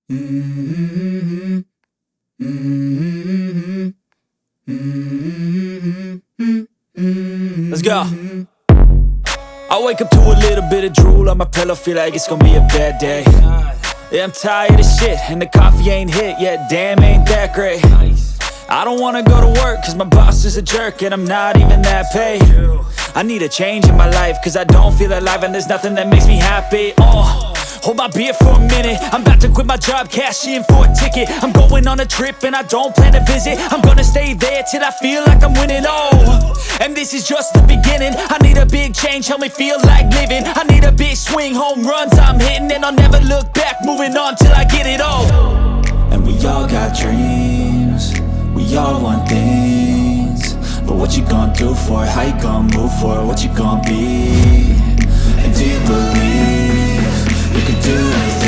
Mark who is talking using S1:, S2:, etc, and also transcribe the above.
S1: Mm-hmm. Mm-hmm. Mm-hmm. Let's go. I wake up to a little bit of drool on my pillow, feel like it's gonna be a bad day. Yeah, I'm tired of shit, and the coffee ain't hit yet, damn, ain't that great. I don't wanna go to work, cause my boss is a jerk, and I'm not even that paid. I need a change in my life, cause I don't feel alive, and there's nothing that makes me happy. Hold my beer for a minute, I'm about to quit my job, cash in for a ticket. I'm going on a trip and I don't plan to visit. I'm gonna stay there till I feel like I'm winning, and this is just the beginning. I need a big change, help me feel like living. I need a big swing, home runs I'm hitting, and I'll never look back, moving on till I get it all. And we all got dreams, we all want things, but what you gonna do for it? How you gonna move for it? What you gonna be? And do you believe you can do anything?